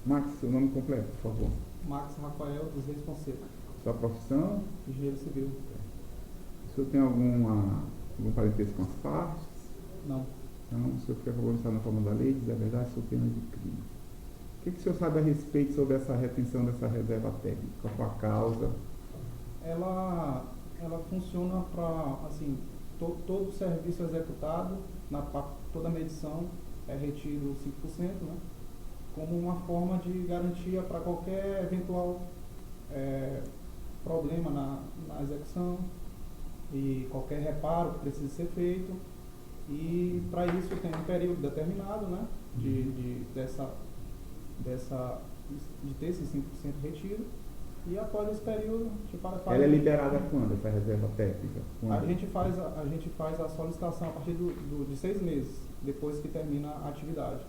Max, seu nome completo, por favor. Max Rafael dos Reis Fonseca, Sua profissão? engenheiro civil. O senhor tem algum parentesco com as partes? Não. Então, o senhor quer conversar na forma da lei, diz a verdade, sou pena de crime. O que o senhor sabe a respeito sobre essa retenção dessa reserva técnica? Qual a causa? Ela funciona para, assim, todo o serviço executado, toda a medição é retido 5%, né? Como uma forma de garantia para qualquer eventual problema na execução e qualquer reparo que precise ser feito. E para isso tem um período determinado, né, de ter esses 5% retido. E após esse período, a gente faz. Ela é liberada quando, essa reserva técnica? Quando? A gente faz a solicitação a partir de 6 meses, depois que termina a atividade.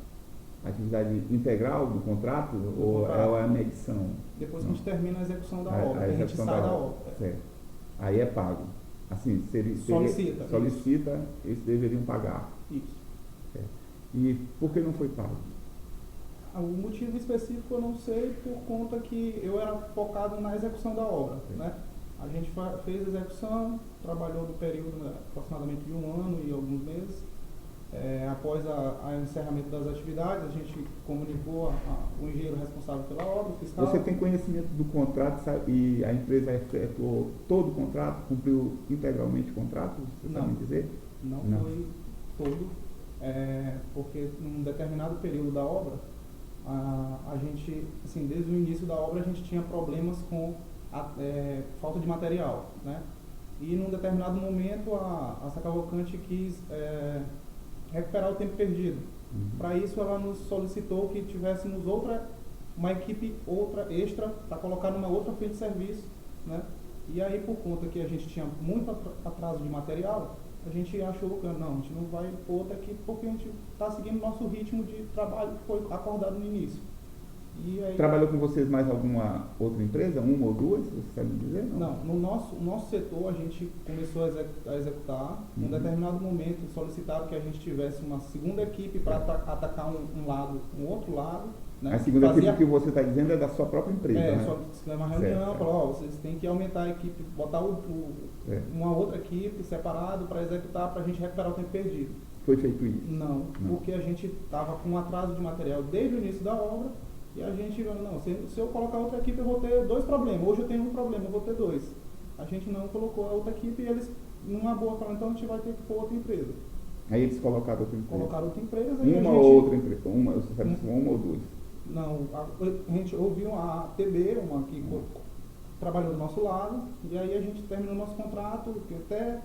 Atividade integral do contrato ou é a medição? Depois que a gente termina a execução da obra, a a gente sai da obra. Certo. Aí é pago. Assim, solicita, eles deveriam pagar. Isso. Certo. E por que não foi pago? O motivo específico eu não sei, por conta que eu era focado na execução da obra, né? A gente fez a execução, trabalhou no período, né, aproximadamente de 1 ano e alguns meses. Após o encerramento das atividades, a gente comunicou o engenheiro responsável pela obra, o fiscal. Você tem conhecimento do contrato, sabe, e a empresa efetuou todo o contrato, cumpriu integralmente o contrato? Você sabe me dizer? Não foi todo, porque num determinado período da obra, a gente, assim, desde o início da obra, a gente tinha problemas com falta de material, né? E num determinado momento a Sacavocante quis recuperar o tempo perdido. Para isso ela nos solicitou que tivéssemos uma equipe extra para colocar numa outra frente de serviço, né? E aí, por conta que a gente tinha muito atraso de material, a gente achou que não, a gente não vai pôr outra equipe porque a gente está seguindo o nosso ritmo de trabalho que foi acordado no início. E aí, trabalhou com vocês mais alguma outra empresa? Uma ou duas? Você sabe me dizer? Não, no nosso setor a gente começou a executar. Em um determinado momento solicitaram que a gente tivesse uma segunda equipe para atacar um outro lado. Né? A segunda equipe que você está dizendo é da sua própria empresa, né? Só que uma reunião, falou, vocês têm que aumentar a equipe, botar uma outra equipe separado para executar, para a gente recuperar o tempo perdido. Foi feito isso? Não, porque a gente estava com um atraso de material desde o início da obra. E a gente, não, se eu colocar outra equipe eu vou ter 2 problemas. Hoje eu tenho um problema, eu vou ter 2. A gente não colocou a outra equipe e eles, numa boa, falaram, então a gente vai ter que pôr outra empresa. Aí eles colocaram outra empresa? Colocaram outra empresa. Uma ou outra empresa? Você sabe se uma ou duas? Não, a gente ouviu a TB, uma que trabalhou do nosso lado, e aí a gente terminou o nosso contrato, que até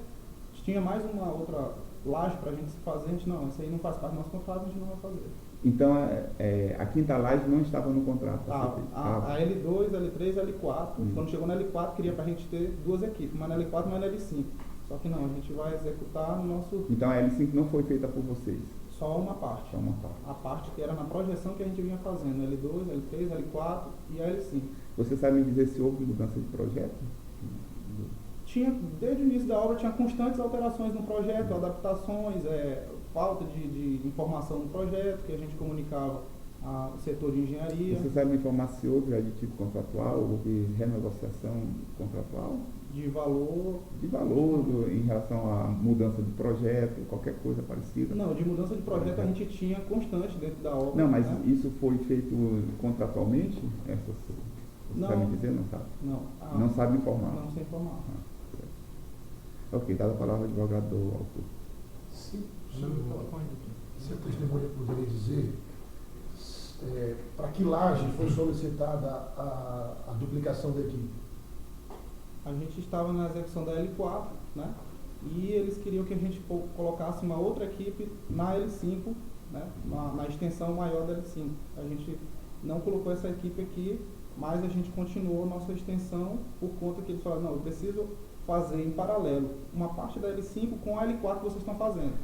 tinha mais uma outra laje para a gente fazer, a gente, não, isso aí não faz parte do nosso contrato, a gente não vai fazer. Então, a quinta laje não estava no contrato? A L2, L3 e L4, quando chegou na L4, queria para a gente ter 2 equipes, uma na L4 e uma na L5. Só que não, a gente vai executar no nosso... Então a L5 não foi feita por vocês? Só uma parte. Só uma parte. A parte que era na projeção que a gente vinha fazendo, L2, L3, L4 e a L5. Você sabe me dizer se houve mudança de projeto? Tinha, desde o início da obra, tinha constantes alterações no projeto, adaptações, falta de informação no projeto, que a gente comunicava ao setor de engenharia. Você sabe me informar se houve aditivo contratual, houve renegociação contratual? De valor. De valor, em relação à mudança de projeto, qualquer coisa parecida? Não, de mudança de projeto a gente tinha constante dentro da obra. Não, mas né? isso foi feito contratualmente? Você não, sabe me dizer? Não sabe? Não. Não sabe informar? Não sei informar. Ok, dada a palavra ao advogado do autor. Se a testemunha poderia dizer para que laje foi solicitada a duplicação da equipe? A gente estava na execução da L4, né? E eles queriam que a gente colocasse uma outra equipe na L5, né? Na extensão maior da L5. A gente não colocou essa equipe aqui, mas a gente continuou nossa extensão por conta que eles falaram, não, eu preciso fazer em paralelo uma parte da L5 com a L4 que vocês estão fazendo.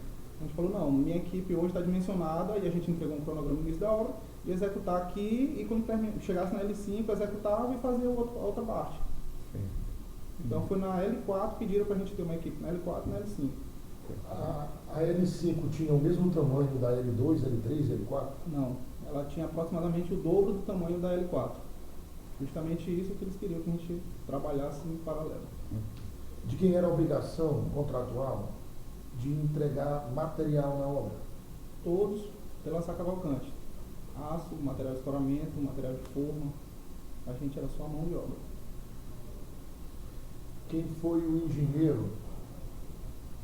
A gente falou, não, minha equipe hoje está dimensionada, e a gente entregou um cronograma no início da obra, e executar aqui, e quando chegasse na L5, executava e fazia a outra parte. Então foi na L4 que pediram para a gente ter uma equipe na L4 e na L5. A L5 tinha o mesmo tamanho da L2, L3, L4? Não, ela tinha aproximadamente o dobro do tamanho da L4. Justamente isso que eles queriam que a gente trabalhasse em paralelo. De quem era a obrigação contratual de entregar material na obra? Todos pela Sacavalcante. Aço, material de escoramento, material de forma. A gente era só a mão de obra. Quem foi o engenheiro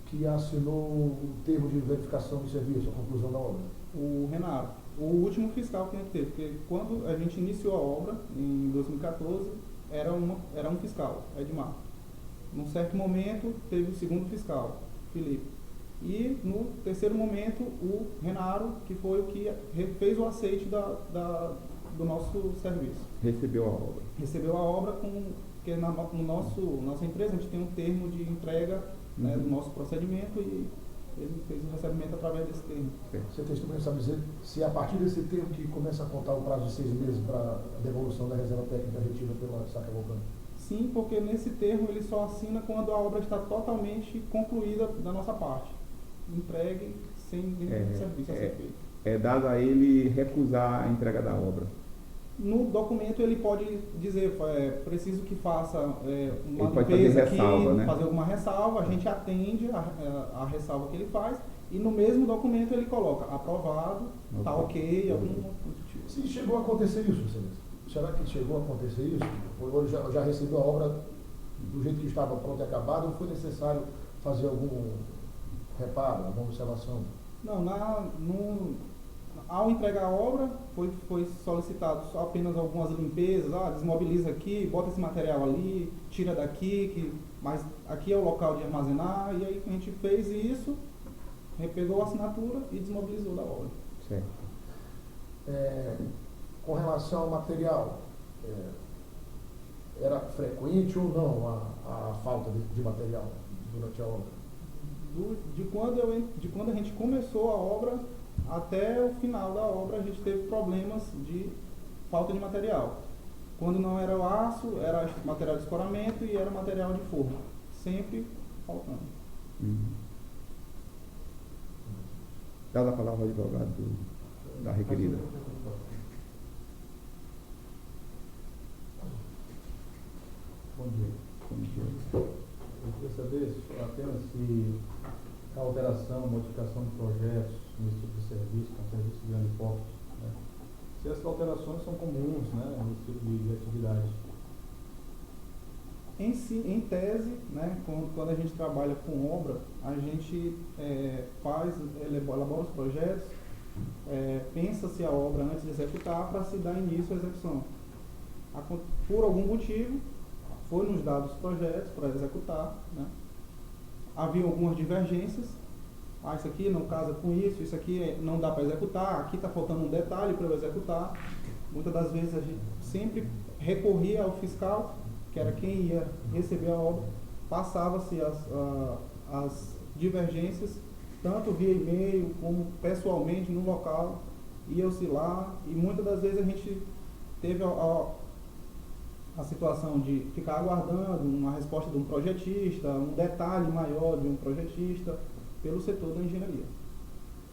que assinou o termo de verificação de serviço, a conclusão da obra? O Renaro, o último fiscal que a gente teve, porque quando a gente iniciou a obra, em 2014, era um fiscal, Edmar. Num certo momento, teve o segundo fiscal, Felipe. E no terceiro momento, o Renaro, que foi o que fez o aceite do nosso serviço. Recebeu a obra. Recebeu a obra porque nossa empresa a gente tem um termo de entrega, né, do nosso procedimento, e ele fez o recebimento através desse termo. Você testemunha, sabe dizer se a partir desse termo que começa a contar o prazo de 6 meses para a devolução da reserva técnica retida pela Sacavalcante? Sim, porque nesse termo ele só assina quando a obra está totalmente concluída da nossa parte. Entregue sem nenhum serviço a ser feito. É dado a ele recusar a entrega da obra. No documento ele pode dizer, preciso que faça uma ele pode limpeza fazer ressalva, aqui, né? fazer alguma ressalva, a gente atende a ressalva que ele faz, e no mesmo documento ele coloca aprovado, está ok, algum positivo. Se chegou a acontecer isso, Celeste? Será que chegou a acontecer isso? Ou já recebeu a obra do jeito que estava pronta e acabada, ou foi necessário fazer algum reparo, alguma observação? Não, ao entregar a obra, foi solicitado só apenas algumas limpezas, desmobiliza aqui, bota esse material ali, tira daqui, mas aqui é o local de armazenar, e aí a gente fez isso, pegou a assinatura e desmobilizou da obra. Certo. Com relação ao material, era frequente ou não a falta de material durante a obra? De quando a gente começou a obra até o final da obra, a gente teve problemas de falta de material. Quando não era o aço, era material de escoramento e era material de forma. Sempre faltando. Dada a palavra ao advogado da requerida. Bom dia. Eu queria saber apenas se a alteração, modificação de projetos nesse tipo de serviço, que é um serviço de grande porte, né? Se essas alterações são comuns, né, nesse tipo de atividade. Em tese, né, quando a gente trabalha com obra, a gente elabora os projetos, pensa-se a obra antes de executar para se dar início à execução. Por algum motivo, foram nos dados os projetos para executar, né? Havia algumas divergências, isso aqui não casa com isso aqui não dá para executar, aqui está faltando um detalhe para eu executar. Muitas das vezes a gente sempre recorria ao fiscal, que era quem ia receber a obra, passava-se as divergências, tanto via e-mail como pessoalmente no local, ia-se lá, e muitas das vezes a gente teve a situação de ficar aguardando uma resposta de um projetista, um detalhe maior de um projetista, pelo setor da engenharia.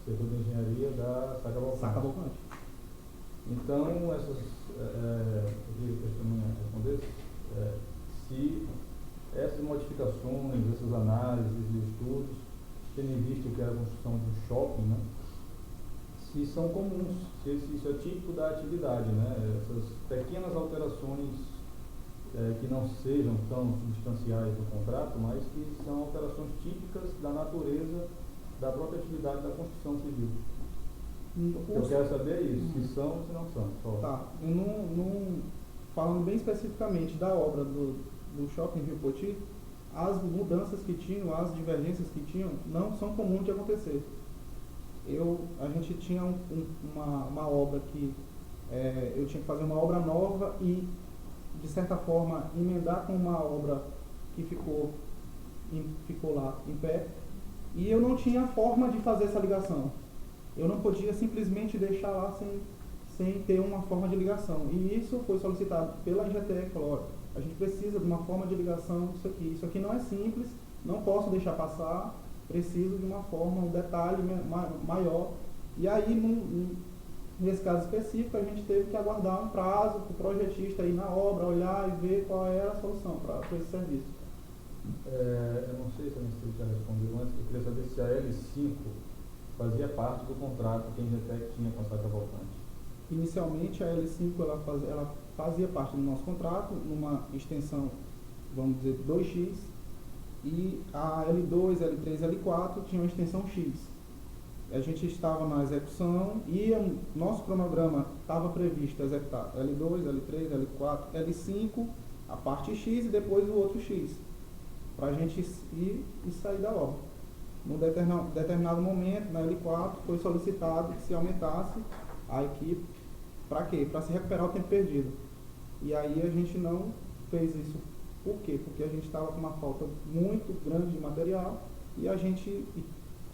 Setor da engenharia da Sacavalcante. Então, eu queria que a testemunha respondesse se essas modificações, essas análises e estudos, tendo em vista o que era a construção de um shopping, né, se são comuns, se isso é típico da atividade, né, essas pequenas alterações que não sejam tão substanciais do contrato, mas que são alterações típicas da natureza da própria atividade da construção civil. Eu quero saber isso, se são ou se não são. Só. Tá, falando bem especificamente da obra do Shopping Rio Poti, as mudanças que tinham, as divergências que tinham, não são comuns de acontecer. A gente tinha uma obra que eu tinha que fazer uma obra nova e, de certa forma, emendar com uma obra que ficou lá em pé, e eu não tinha forma de fazer essa ligação. Eu não podia simplesmente deixar lá sem ter uma forma de ligação. E isso foi solicitado pela IGTEC, falou, a gente precisa de uma forma de ligação disso aqui. Isso aqui não é simples, não posso deixar passar, preciso de uma forma, um detalhe maior. E aí, nesse caso específico, a gente teve que aguardar um prazo para o projetista ir na obra, olhar e ver qual era a solução para esse serviço. Eu não sei se você já respondeu antes, eu queria saber se a L5 fazia parte do contrato que a Ingetec tinha com a Sá Cavalcante. Inicialmente, a L5 ela fazia parte do nosso contrato, numa extensão, vamos dizer, 2x, e a L2, L3, L4 tinha uma extensão X. A gente estava na execução e o nosso cronograma estava previsto executar L2, L3, L4, L5, a parte X e depois o outro X, para a gente ir e sair da obra. Num determinado momento, na L4, foi solicitado que se aumentasse a equipe. Para quê? Para se recuperar o tempo perdido. E aí a gente não fez isso. Por quê? Porque a gente estava com uma falta muito grande de material e a gente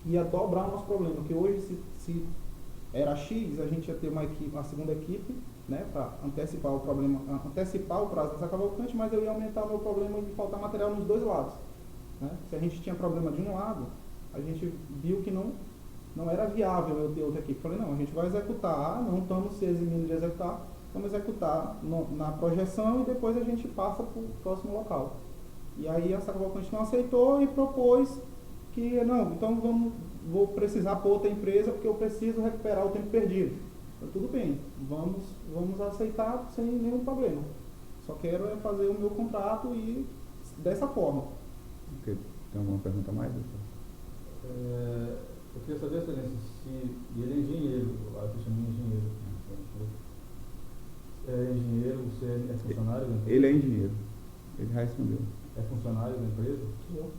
ia dobrar o nosso problema. Porque hoje, se era X, a gente ia ter uma segunda equipe, né, para antecipar o problema, antecipar o prazo dessa Cavalcante, mas eu ia aumentar o meu problema de faltar material nos dois lados. Né? Se a gente tinha problema de um lado, a gente viu que não era viável eu ter outra equipe. Falei, não, a gente vai executar, não estamos se eximindo de executar, vamos executar na projeção e depois a gente passa para o próximo local. E aí a Sá Cavalcante não aceitou e propôs que, não, então vou precisar por outra empresa porque eu preciso recuperar o tempo perdido. Então, tudo bem, vamos aceitar sem nenhum problema. Só quero fazer o meu contrato e dessa forma. Okay. Tem alguma pergunta mais, doutor? Eu queria saber, excelência, se ele é engenheiro, a testemunha é engenheiro. É engenheiro, você é funcionário da empresa? Ele é engenheiro. Ele já respondeu. É funcionário da empresa? Eu.